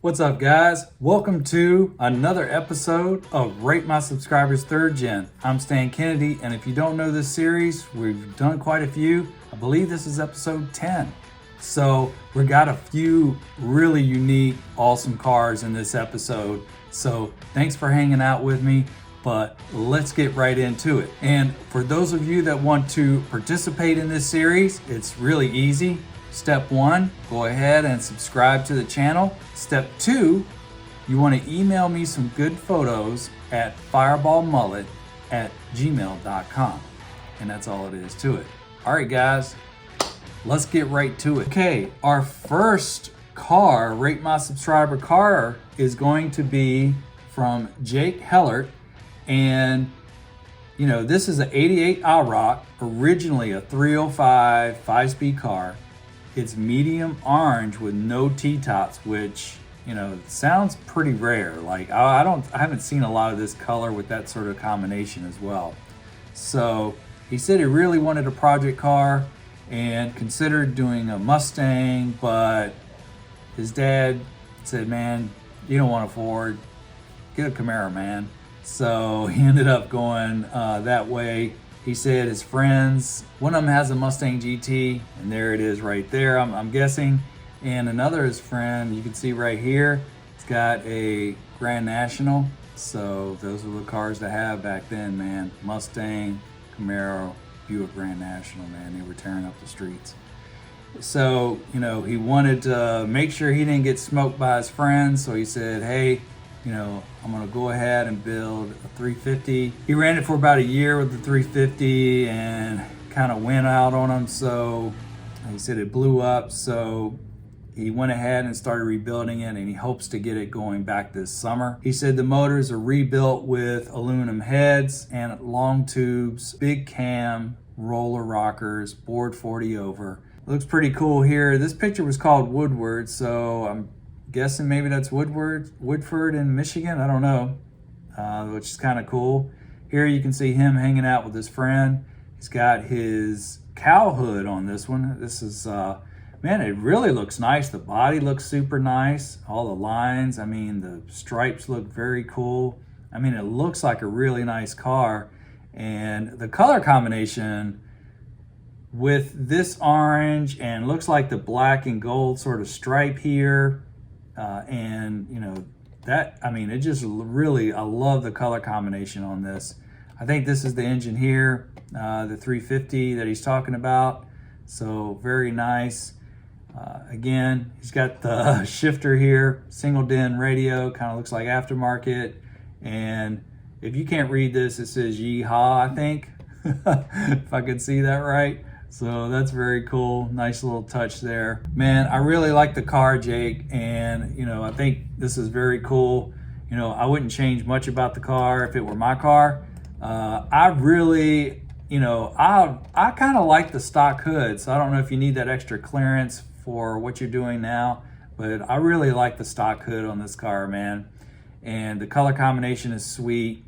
What's up, guys? Welcome to another episode of Rate My Subscribers 3rd Gen. I'm Stan Kennedy, and if you don't know this series, we've done quite a few. I believe this is episode 10. So we got a few really unique, awesome cars in this episode. So thanks for hanging out with me, but let's get right into it. And for those of you that want to participate in this series, it's really easy. Step 1, go ahead and subscribe to the channel. Step 2, you want to email me some good photos at fireballmullet@gmail.com. And that's all it is to it. All right, guys, let's get right to it. Okay, our first car, Rate My Subscriber car, is going to be from Jake Hellert. And you know, this is an 88 IROC, originally a 305 5-speed car. It's medium orange with no T-tops, which, you know, sounds pretty rare. Like I haven't seen a lot of this color with that sort of combination as well. So he said he really wanted a project car and considered doing a Mustang, but his dad said, man, you don't want a Ford, get a Camaro, man. So he ended up going that way. He said his friends, one of them has a Mustang GT, and there it is right there, I'm guessing. And another, his friend, you can see right here, it's got a Grand National. So those were the cars to have back then, man. Mustang, Camaro, Buick Grand National, man. They were tearing up the streets. So, you know, he wanted to make sure he didn't get smoked by his friends. So he said, hey, you know, I'm gonna go ahead and build a 350. He ran it for about a year with the 350 and kind of went out on him. So he said it blew up. So he went ahead and started rebuilding it, and he hopes to get it going back this summer. He said the motors are rebuilt with aluminum heads and long tubes, big cam, roller rockers, board 40 over. Looks pretty cool here. This picture was called Woodward, so I'm guessing maybe that's Woodford in Michigan. I don't know, which is kind of cool. Here you can see him hanging out with his friend. He's got his cow hood on this one. This is, man, it really looks nice. The body looks super nice. All the lines, I mean, the stripes look very cool. I mean, it looks like a really nice car. And the color combination with this orange and looks like the black and gold sort of stripe here. And you know, that, I mean, it just really, I love the color combination on this. I think this is the engine here, the 350 that he's talking about. So very nice. Again, he's got the shifter here, single din radio, kind of looks like aftermarket. And if you can't read this, it says Yeehaw, I think, if I could see that right. So that's very cool. Nice little touch there. Man, I really like the car, Jake. And, you know, I think this is very cool. You know, I wouldn't change much about the car if it were my car. I really, you know, I kind of like the stock hood. So I don't know if you need that extra clearance for what you're doing now, but I really like the stock hood on this car, man. And the color combination is sweet,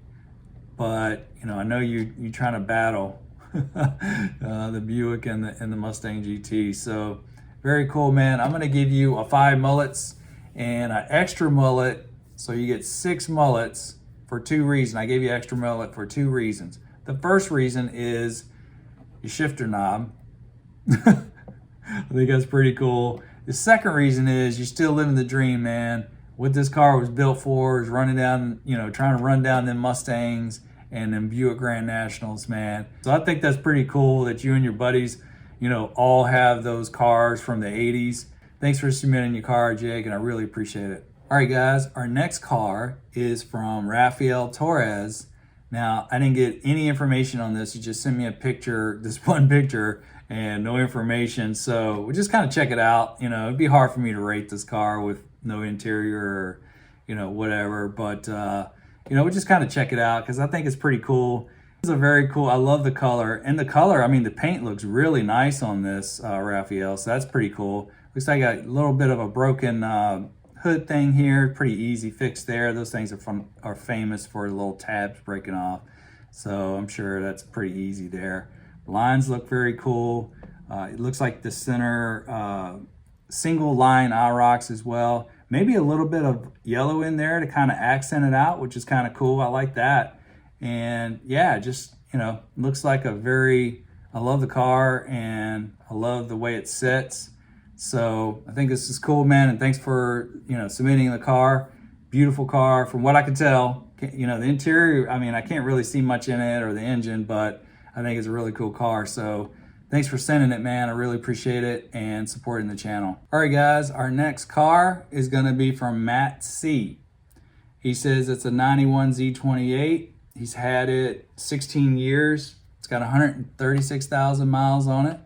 but, you know, I know you're trying to battle the Buick and the Mustang GT. So very cool, man. I'm gonna give you a 5 mullets and an extra mullet, so you get 6 mullets for 2 reasons. I gave you extra mullet for 2 reasons. The first reason is your shifter knob. I think that's pretty cool. The second reason is you're still living the dream, man. What this car was built for is running down, you know, trying to run down them Mustangs and then Buick Grand Nationals, man. So I think that's pretty cool that you and your buddies, you know, all have those cars from the 80s. Thanks for submitting your car, Jake, and I really appreciate it. All right, guys, our next car is from Raphael Torres. Now, I didn't get any information on this. He just sent me a picture, this one picture, and no information. So we'll just kind of check it out. You know, it'd be hard for me to rate this car with no interior or, you know, whatever. But, you know, we'll just kind of check it out because I think it's pretty cool. It's a very cool, I love the color. And the color, I mean, the paint looks really nice on this Raphael, so that's pretty cool. Looks like a little bit of a broken hood thing here, pretty easy fix there. Those things are famous for little tabs breaking off. So I'm sure that's pretty easy there. Lines look very cool. It looks like the center single line IROCs as well. maybe a little bit of yellow in there to kind of accent it out, which is kind of cool. I like that. And yeah, just, you know, looks like a very, I love the car and I love the way it sits. So I think this is cool, man. And thanks for, you know, submitting the car. Beautiful car from what I could tell. You know, the interior, I mean, I can't really see much in it or the engine, but I think it's a really cool car. So thanks for sending it, man. I really appreciate it and supporting the channel. All right, guys, our next car is gonna be from Matt C. He says it's a 91 Z28. He's had it 16 years. It's got 136,000 miles on it.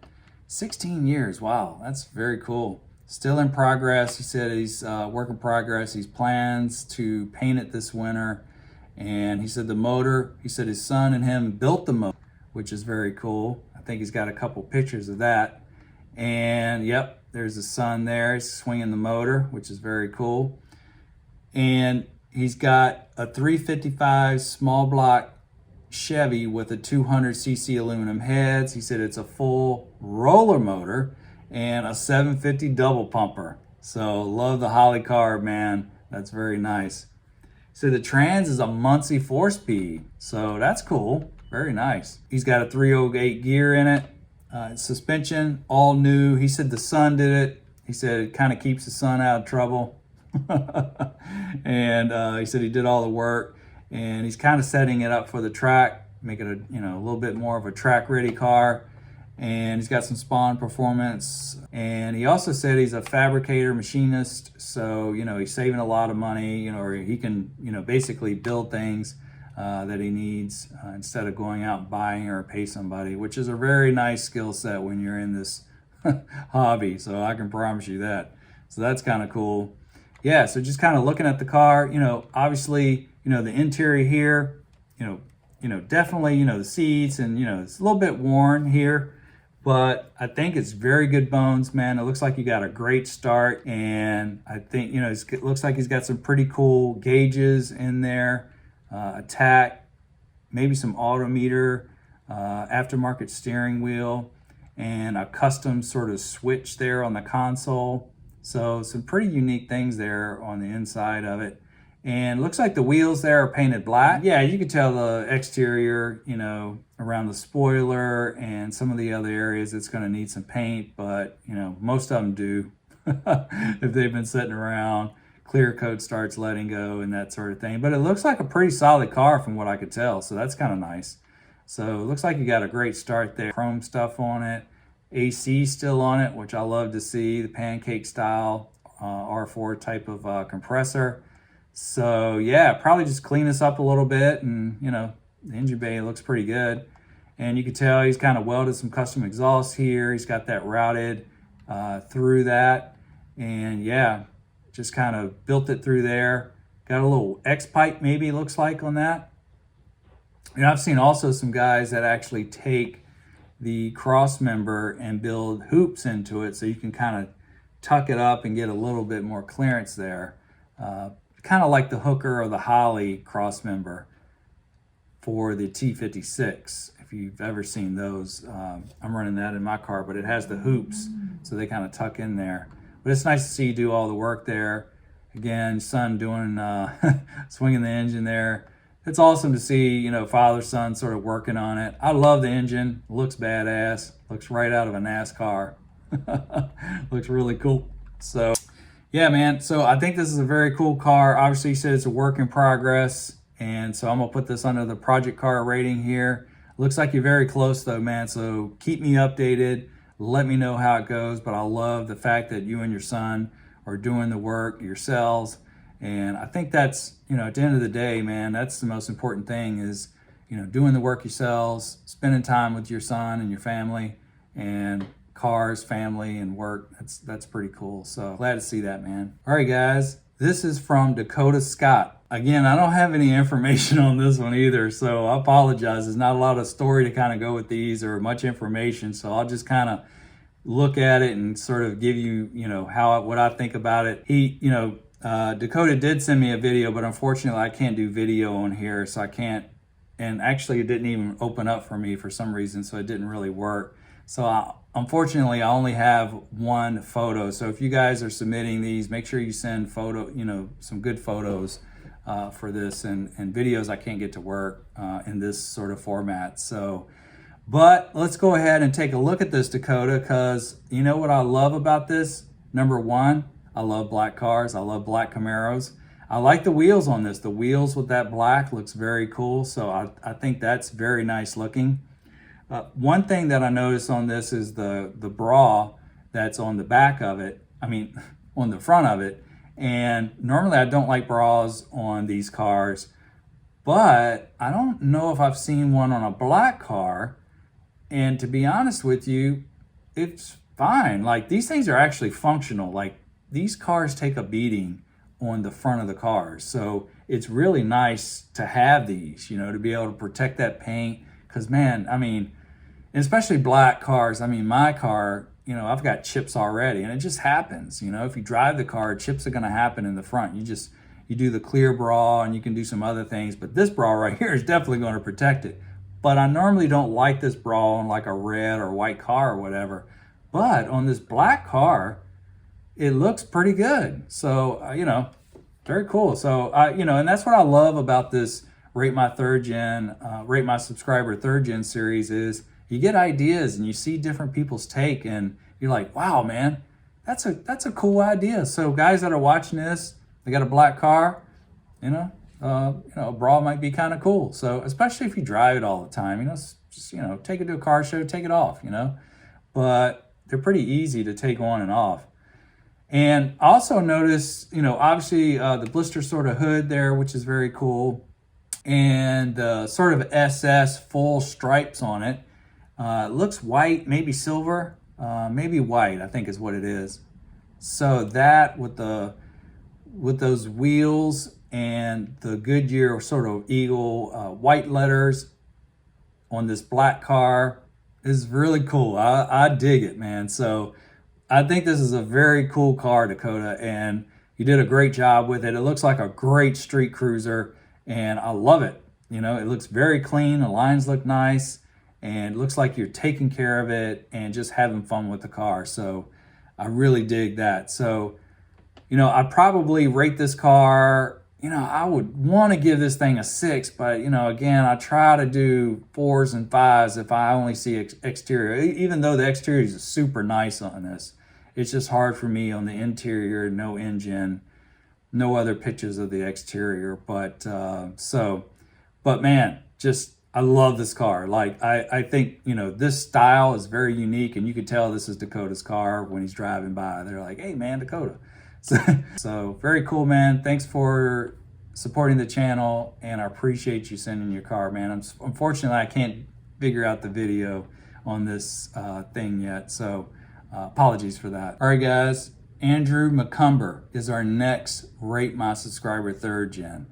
16 years, wow, that's very cool. Still in progress. He said he's work in progress. He plans to paint it this winter. And he said the motor, he said his son and him built the motor, which is very cool. I think he's got a couple pictures of that. And yep, there's the son there. He's swinging the motor, which is very cool. And he's got a 355 small block Chevy with a 200cc aluminum heads. He said it's a full roller motor and a 750 double pumper. So love the Holly carb, man. That's very nice. So the trans is a Muncie 4-speed. So that's cool. Very nice. He's got a 308 gear in it. Suspension, all new. He said the son did it. He said it kind of keeps the son out of trouble. And he said he did all the work. And he's kind of setting it up for the track, make it a, you know, a little bit more of a track ready car. And he's got some spawn performance. And he also said he's a fabricator machinist. So, you know, he's saving a lot of money, you know, or he can, you know, basically build things that he needs instead of going out and buying or pay somebody, which is a very nice skill set when you're in this hobby. So I can promise you that. So that's kind of cool. Yeah, so just kind of looking at the car, you know, obviously, you know, the interior here, you know, definitely, you know, the seats and, you know, it's a little bit worn here, but I think it's very good bones, man. It looks like you got a great start. And I think, you know, it looks like he's got some pretty cool gauges in there, a tack, maybe some autometer, aftermarket steering wheel, and a custom sort of switch there on the console. So some pretty unique things there on the inside of it. And looks like the wheels there are painted black. Yeah, you can tell the exterior, you know, around the spoiler and some of the other areas it's going to need some paint, but, you know, most of them do. If they've been sitting around, clear coat starts letting go and that sort of thing. But it looks like a pretty solid car from what I could tell, so that's kind of nice. So it looks like you got a great start there. Chrome stuff on it. AC still on it, which I love to see, the pancake style R4 type of compressor. So yeah, probably just clean this up a little bit, and you know, the engine bay looks pretty good. And you can tell he's kind of welded some custom exhaust here. He's got that routed through that. And yeah, just kind of built it through there. Got a little X pipe maybe it looks like on that. And I've seen also some guys that actually take the cross member and build hoops into it so you can kind of tuck it up and get a little bit more clearance there. Kind of like the Hooker or the Holly cross member for the T56. If you've ever seen those, I'm running that in my car, but it has the hoops, so they kind of tuck in there. But it's nice to see you do all the work there. Again, son doing, swinging the engine there. It's awesome to see, you know, father, son sort of working on it. I love the engine. Looks badass. Looks right out of a NASCAR. Looks really cool. So, yeah, man. So I think this is a very cool car. Obviously, you said it's a work in progress. And so I'm going to put this under the project car rating here. Looks like you're very close, though, man. So keep me updated. Let me know how it goes. But I love the fact that you and your son are doing the work yourselves. And I think that's, you know, at the end of the day, man, that's the most important thing is, you know, doing the work yourselves, spending time with your son and your family, and cars, family, and work. That's pretty cool. So glad to see that, man. All right, guys, this is from Dakota Scott. Again, I don't have any information on this one either, so I apologize. There's not a lot of story to kind of go with these or much information, so I'll just kind of look at it and sort of give you, you know, what I think about it. Dakota did send me a video, but unfortunately I can't do video on here, so I can't, and actually it didn't even open up for me for some reason, so it didn't really work. So unfortunately, I only have one photo. So if you guys are submitting these, make sure you send some good photos for this, and videos I can't get to work in this sort of format. So, but let's go ahead and take a look at this Dakota, because you know what I love about this? Number one, I love black cars. I love black Camaros. I like the wheels on this. The wheels with that black looks very cool. So I think that's very nice looking. One thing that I noticed on this is the bra that's on the back of it. I mean, on the front of it. And normally I don't like bras on these cars, but I don't know if I've seen one on a black car. And to be honest with you, it's fine. Like, these things are actually functional. Like, these cars take a beating on the front of the cars. So it's really nice to have these, you know, to be able to protect that paint. Because, man, I mean, especially black cars. I mean, my car, you know, I've got chips already, and it just happens. You know, if you drive the car, chips are going to happen in the front. You do the clear bra, and you can do some other things, but this bra right here is definitely going to protect it. But I normally don't like this bra on like a red or white car or whatever. But on this black car, it looks pretty good. So, you know, very cool. So, you know, and that's what I love about this Rate My Subscriber Third Gen series is you get ideas and you see different people's take, and you're like, wow, man, that's a cool idea. So guys that are watching this, they got a black car, a bra might be kind of cool. So especially if you drive it all the time, just, take it to a car show, take it off, but they're pretty easy to take on and off. And also notice, obviously the blister sort of hood there, which is very cool. And sort of SS full stripes on it. It looks white, maybe silver, maybe white, I think is what it is. So that with those wheels and the Goodyear sort of eagle white letters on this black car is really cool. I dig it, man. So I think this is a very cool car, Dakota, and you did a great job with it. It looks like a great street cruiser, and I love it. It looks very clean. The lines look nice, and it looks like you're taking care of it and just having fun with the car. So I really dig that. So, I probably rate this car, I would want to give this thing a 6, but, again, I try to do 4s and 5s if I only see exterior, even though the exterior is super nice on this. It's just hard for me on the interior, no engine, no other pictures of the exterior. But, but man, I love this car. Like, I think, this style is very unique, and you can tell this is Dakota's car when he's driving by. They're like, hey man, Dakota. So very cool, man. Thanks for supporting the channel, and I appreciate you sending your car, man. Unfortunately, I can't figure out the video on this thing yet, so apologies for that. All right, guys. Andrew McCrum is our next Rate My Subscriber Third Gen.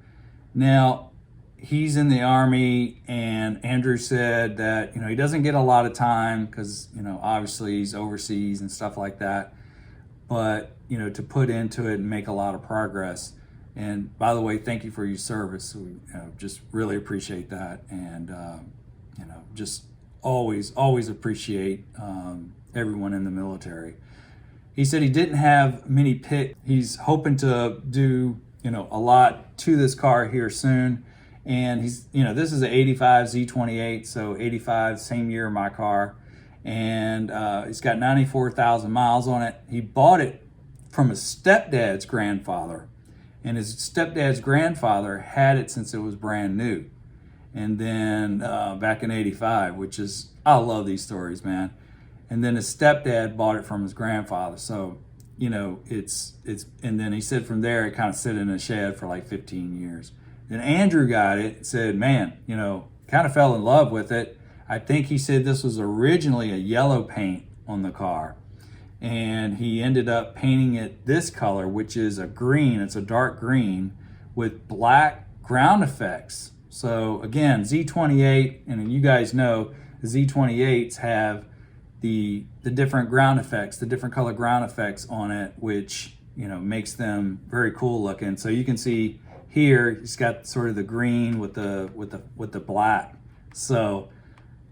Now, he's in the Army, and Andrew said that, he doesn't get a lot of time because, obviously he's overseas and stuff like that. But, to put into it and make a lot of progress. And by the way, thank you for your service. We just really appreciate that. And, just always appreciate everyone in the military. He said he didn't have many picks. He's hoping to do, a lot to this car here soon. And he's, this is an 85 Z28, so 85, same year my car. And it's got 94,000 miles on it. He bought it from his stepdad's grandfather. And his stepdad's grandfather had it since it was brand new. And then back in 85, which is, I love these stories, man. And then his stepdad bought it from his grandfather. So, it's, and then he said from there, it kind of sit in a shed for like 15 years. Then Andrew got it, said, man, kind of fell in love with it. I think he said this was originally a yellow paint on the car. And he ended up painting it this color, which is a green. It's a dark green with black ground effects. So again, Z28, and you guys know the Z28s have the different ground effects, the different color ground effects on it, which, makes them very cool looking. So you can see here, it's got sort of the green with the black. So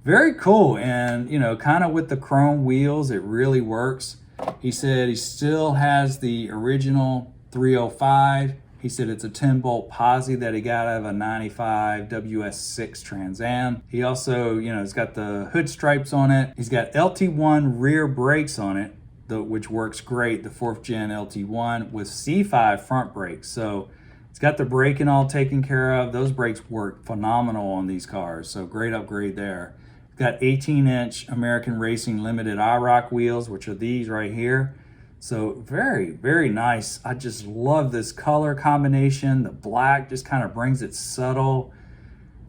very cool. And, you know, kind of with the chrome wheels, it really works. He said he still has the original 305. He said it's a 10-bolt posi that he got out of a 95 WS6 Trans Am. He also, you know, it's got the hood stripes on it. He's got LT1 rear brakes on it, which works great, the 4th gen LT1 with C5 front brakes. So it's got the braking all taken care of. Those brakes work phenomenal on these cars, so great upgrade there. Got 18-inch American Racing Limited IROC wheels, which are these right here. So very, very nice. I just love this color combination. The black just kind of brings it subtle.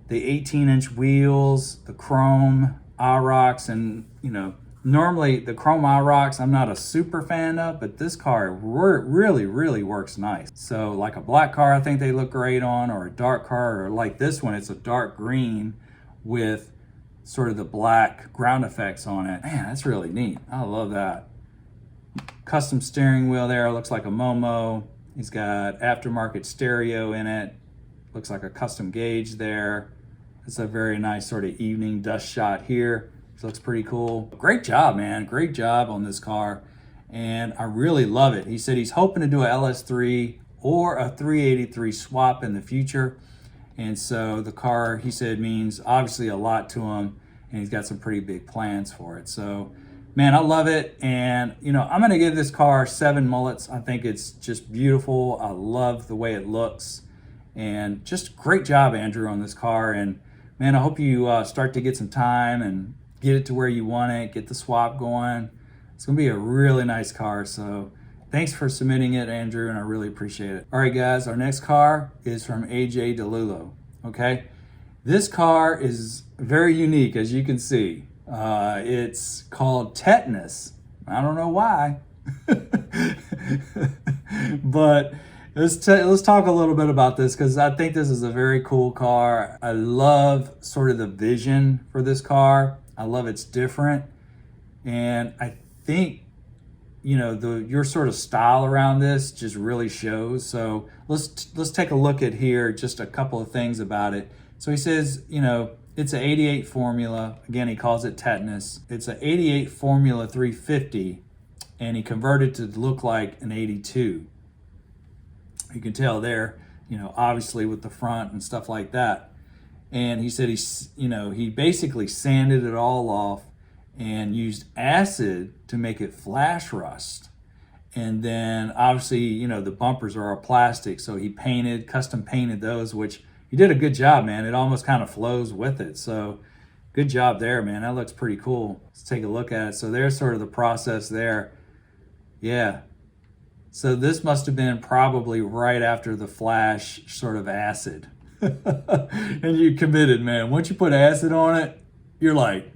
The 18-inch wheels, the chrome IROCs, and you know, normally the chrome IROCs I'm not a super fan of, but this car really, really works nice. So like a black car, I think they look great on, or a dark car, or like this one, it's a dark green with sort of the black ground effects on it. Man, that's really neat. I love that. Custom steering wheel there, looks like a Momo. He's got aftermarket stereo in it. Looks like a custom gauge there. It's a very nice sort of evening dust shot here. This looks pretty cool. Great job, man. Great job on this car. And I really love it. He said he's hoping to do a LS3 or a 383 swap in the future. And so the car, he said, means obviously a lot to him, and he's got some pretty big plans for it. So, man, I love it. And, you know, I'm going to give this car 7 mullets. I think it's just beautiful. I love the way it looks. And just great job, Andrew, on this car. And, man, I hope you start to get some time and get it to where you want it, get the swap going. It's going to be a really nice car. So, thanks for submitting it, Andrew, and I really appreciate it. All right, guys, our next car is from AJ Delulo, okay? This car is very unique, as you can see. It's called Tetanus. I don't know why. But let's talk a little bit about this, because I think this is a very cool car. I love sort of the vision for this car. I love it's different. And I think, you know, your sort of style around this just really shows. So let's take a look at here, just a couple of things about it. So he says, you know, it's an 88 Formula. Again, he calls it Tetanus. It's an 88 Formula 350, and he converted to look like an 82. You can tell there, you know, obviously with the front and stuff like that. And he said he basically sanded it all off and used acid to make it flash rust. And then obviously, you know, the bumpers are all plastic, so he custom painted those, which he did a good job, man. It almost kind of flows with it. So good job there, man. That looks pretty cool. Let's take a look at it. So there's sort of the process there. Yeah. So this must have been probably right after the flash sort of acid. And you committed, man. Once you put acid on it, you're like,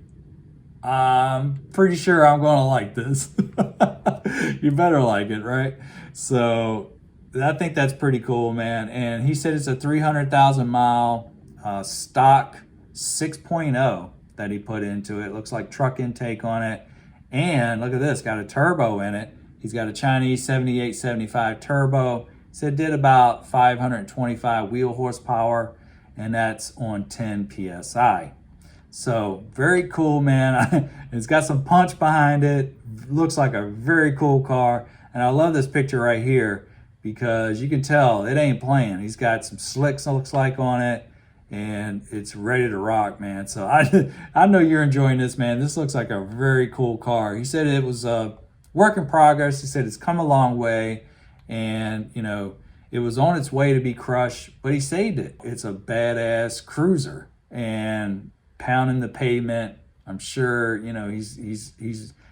I'm pretty sure I'm going to like this. You better like it, right? So I think that's pretty cool, man. And he said it's a 300,000 mile stock 6.0 that he put into it. Looks like truck intake on it. And look at this, got a turbo in it. He's got a Chinese 7875 turbo. Said did about 525 wheel horsepower, and that's on 10 PSI. So very cool, man. It's got some punch behind it. Looks like a very cool car. And I love this picture right here, because you can tell it ain't playing. He's got some slicks, looks like, on it, and it's ready to rock, man. So I know you're enjoying this, man. This looks like a very cool car. He said it was a work in progress. He said it's come a long way, and, you know, it was on its way to be crushed, but he saved it. It's a badass cruiser, and pounding the pavement. I'm sure, you know, he's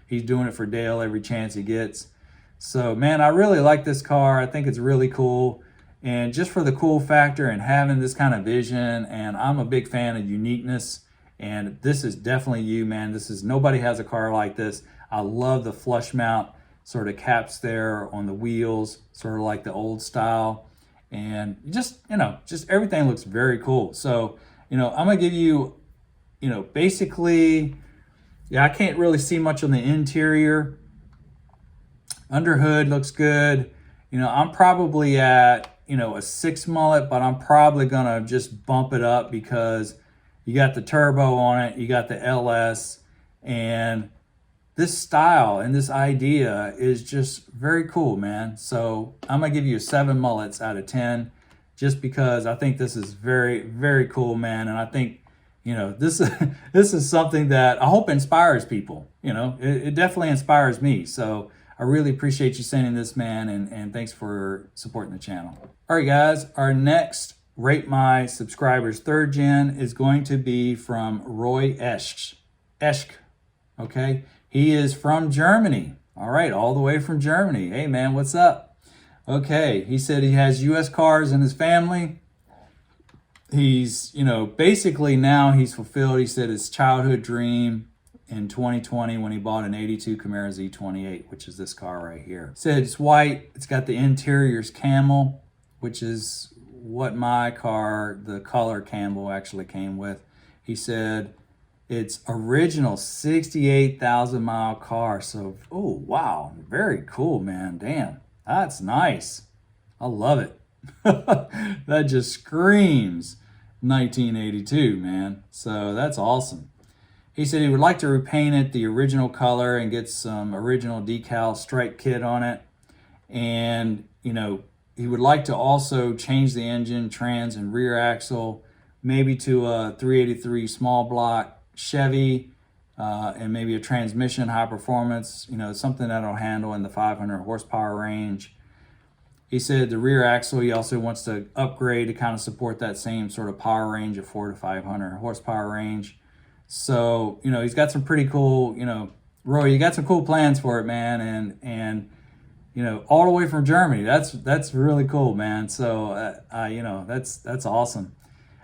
doing it for Dale every chance he gets. So, man, I really like this car. I think it's really cool. And just for the cool factor and having this kind of vision, and I'm a big fan of uniqueness, and this is definitely you, man. Nobody has a car like this. I love the flush mount sort of caps there on the wheels, sort of like the old style. And just, you know, just everything looks very cool. So, you know, I'm going to give you, you know, basically, yeah, I can't really see much on the interior. Under hood looks good. You know, I'm probably at, you know, a 6 mullet, but I'm probably going to just bump it up because, You got the turbo on it, you got the LS, and this style and this idea is just very cool, man. So I'm gonna give you 7 mullets out of 10, just because I think this is very, very cool, man. And I think, you know, this this is something that I hope inspires people. You know, it definitely inspires me. So I really appreciate you sending this, man, and thanks for supporting the channel. All right, guys, our next Rate My Subscribers 3rd gen is going to be from Roy Eschk. Okay, he is from Germany. All right, all the way from Germany. Hey, man, what's up? Okay, he said he has U.S. cars in his family. He's, you know, basically now he's fulfilled, he said, his childhood dream in 2020 when he bought an 82 Camaro Z28, which is this car right here. He said it's white, it's got the interior's camel, which is what my car, the color camel, actually came with. He said it's original 68,000 mile car. So, oh, wow, very cool, man. Damn, that's nice. I love it. That just screams 1982, man. So that's awesome. He said he would like to repaint it the original color and get some original decal stripe kit on it. And, you know, he would like to also change the engine, trans, and rear axle, maybe to a 383 small block Chevy, and maybe a transmission high performance, you know, something that'll handle in the 500 horsepower range. He said the rear axle, he also wants to upgrade to kind of support that same sort of power range of 400 to 500 horsepower range. So, you know, he's got some pretty cool, you know, Roy, you got some cool plans for it, man. And you know, all the way from Germany. That's really cool, man. So, you know, that's awesome.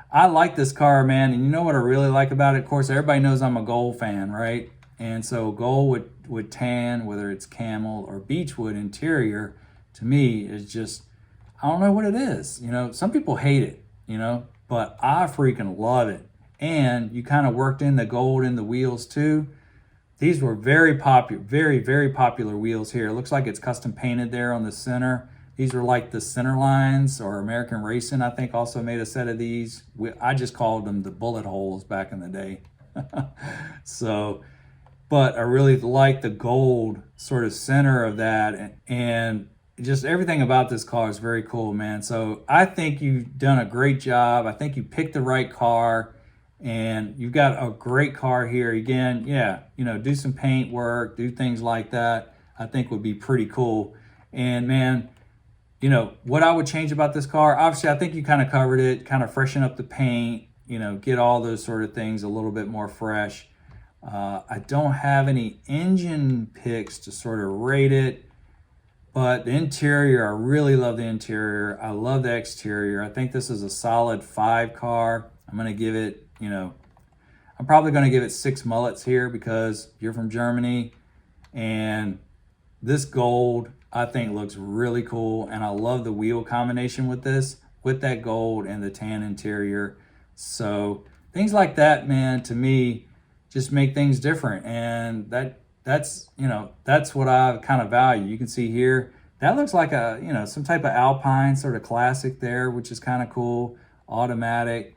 I like this car, man. And you know what I really like about it? Of course, everybody knows I'm a gold fan, right? And so gold with tan, whether it's camel or beechwood interior, to me is just, I don't know what it is. You know, some people hate it, you know, but I freaking love it. And you kind of worked in the gold in the wheels too. These were very popular, very, very popular wheels here. It looks like it's custom painted there on the center. These are like the center lines, or American Racing, I think, also made a set of these. I just called them the bullet holes back in the day. So, but I really like the gold sort of center of that. And just everything about this car is very cool, man. So I think you've done a great job. I think you picked the right car. And you've got a great car here. Again, yeah, you know, do some paint work, do things like that, I think would be pretty cool. And man, you know, what I would change about this car, obviously, I think you kind of covered it, kind of freshen up the paint, you know, get all those sort of things a little bit more fresh. I don't have any engine picks to sort of rate it, but the interior, I really love the interior. I love the exterior. I think this is a solid 5 car. I'm going to give it, you know, I'm probably going to give it 6 mullets here because you're from Germany, and this gold I think looks really cool, and I love the wheel combination with this, with that gold and the tan interior. So things like that, man, to me just make things different, and that's you know, that's what I kind of value. You can see here that looks like a, you know, some type of Alpine sort of classic there, which is kind of cool. Automatic.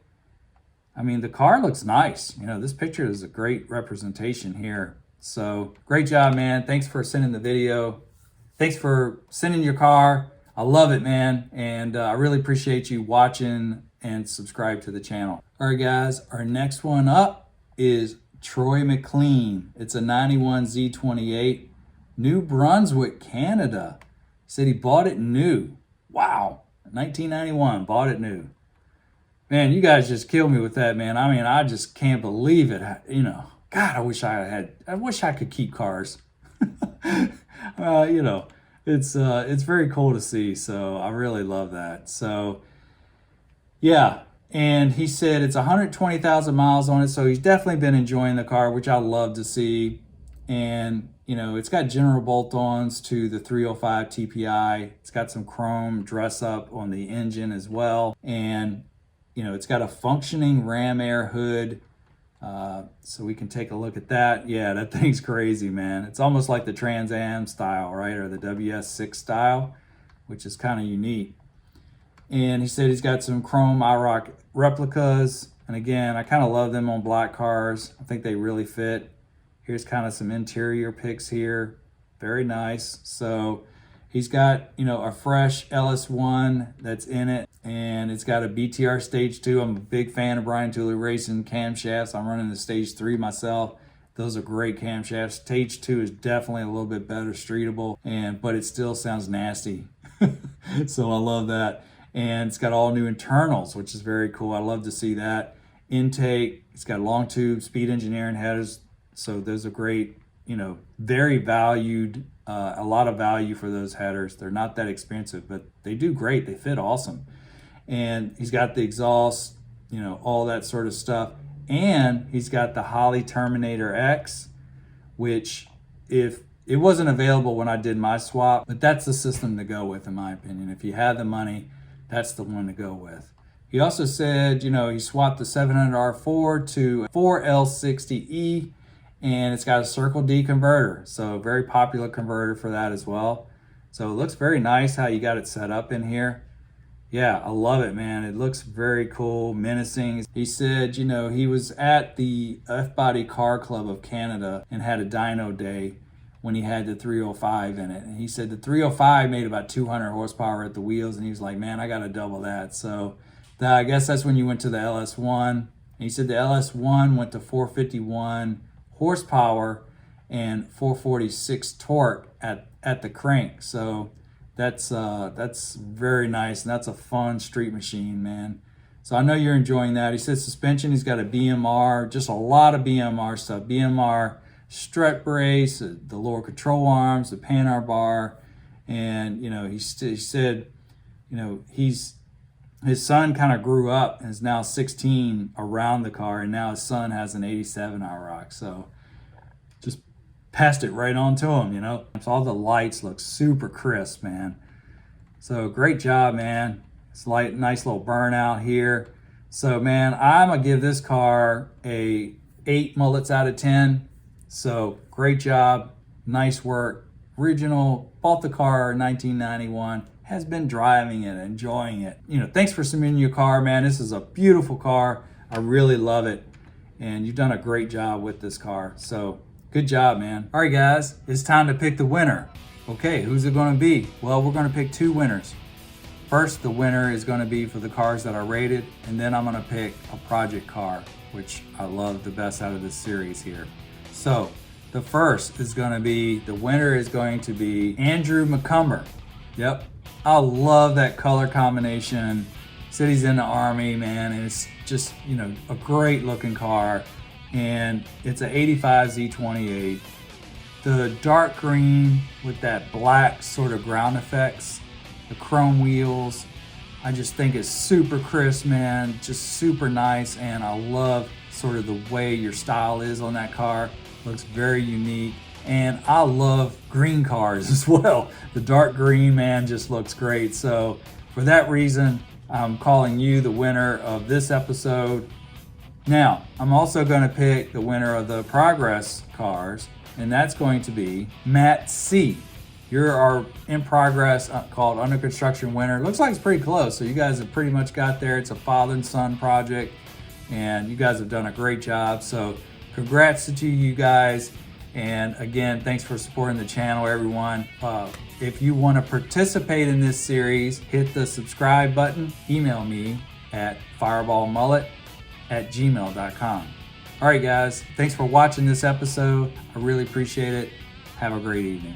I mean, the car looks nice. You know, this picture is a great representation here. So great job, man. Thanks for sending the video. Thanks for sending your car. I love it, man. And I really appreciate you watching and subscribe to the channel. All right, guys, our next one up is Troy McLean. It's a 91 Z28, New Brunswick, Canada. He said he bought it new. Wow, 1991, bought it new. Man, you guys just killed me with that, man. I mean, I just can't believe it. You know, God, I wish I could keep cars. You know, it's very cool to see. So I really love that. So yeah. And he said it's 120,000 miles on it. So he's definitely been enjoying the car, which I love to see. And, you know, it's got general bolt-ons to the 305 TPI. It's got some chrome dress up on the engine as well. And, you know, it's got a functioning ram air hood. So we can take a look at that. Yeah, that thing's crazy, man. It's almost like the Trans Am style, right? Or the WS6 style, which is kind of unique. And he said he's got some chrome IROC replicas And again, I kind of love them on black cars. I think they really fit. Here's kind of some interior pics here. Very nice. So he's got, you know, a fresh LS1 that's in it, and it's got a BTR Stage 2. I'm a big fan of Brian Tooley Racing camshafts. I'm running the Stage 3 myself. Those are great camshafts. Stage 2 is definitely a little bit better streetable, but it still sounds nasty. So I love that. And it's got all new internals, which is very cool. I love to see that. Intake, it's got long tube, speed engineering headers. So those are great, you know, very valued, a lot of value for those headers. They're not that expensive, but they do great. They fit awesome. And he's got the exhaust, you know, all that sort of stuff. And he's got the Holley Terminator X, which if it wasn't available when I did my swap, but that's the system to go with in my opinion. If you have the money, that's the one to go with. He also said, you know, he swapped the 700R4 to a 4L60E, and it's got a Circle D converter. So a very popular converter for that as well. So it looks very nice how you got it set up in here. Yeah, I love it, man. It looks very cool, menacing. He said, you know, he was at the F-Body Car Club of Canada and had a dyno day when he had the 305 in it. And he said the 305 made about 200 horsepower at the wheels, and he was like, man, I got to double that. So I guess that's when you went to the LS1. And he said the LS1 went to 451 horsepower and 446 torque at the crank. So that's very nice, and that's a fun street machine, man. So I know you're enjoying that. He says suspension, he's got a BMR, just a lot of BMR stuff. BMR strut brace, the lower control arms, the Panhard bar, and you know he said, you know, his son kind of grew up and is now 16 around the car, and now his son has an 87 IROC. So just passed it right on to him, you know. So all the lights look super crisp, man. So great job, man. It's like nice little burnout here. So man, I'm gonna give this car a 8 mullets out of 10. So great job, nice work. Original, bought the car in 1991, has been driving it, enjoying it. You know, thanks for submitting your car, man. This is a beautiful car. I really love it. And you've done a great job with this car. So good job, man. All right, guys, it's time to pick the winner. Okay, who's it gonna be? Well, we're gonna pick 2 winners. First, the winner is gonna be for the cars that I rated, and then I'm gonna pick a project car, which I love the best out of this series here. So the first is gonna be, the winner is going to be Andrew McCrum. Yep, I love that color combination. Said he's in the Army, man, and it's just, you know, a great looking car. And it's an 85 Z28. The dark green with that black sort of ground effects, the chrome wheels, I just think it's super crisp, man, just super nice. And I love sort of the way your style is on that car. Looks very unique. And I love green cars as well. The dark green, man, just looks great. So for that reason, I'm calling you the winner of this episode. Now, I'm also going to pick the winner of the Progress cars, and that's going to be Matt C. You're our in progress called under construction winner. Looks like it's pretty close, so you guys have pretty much got there. It's a father and son project, and you guys have done a great job. So congrats to you guys. And again, thanks for supporting the channel, everyone. If you want to participate in this series, hit the subscribe button. Email me at fireballmullet@gmail.com. All right, guys, thanks for watching this episode. I really appreciate it. Have a great evening.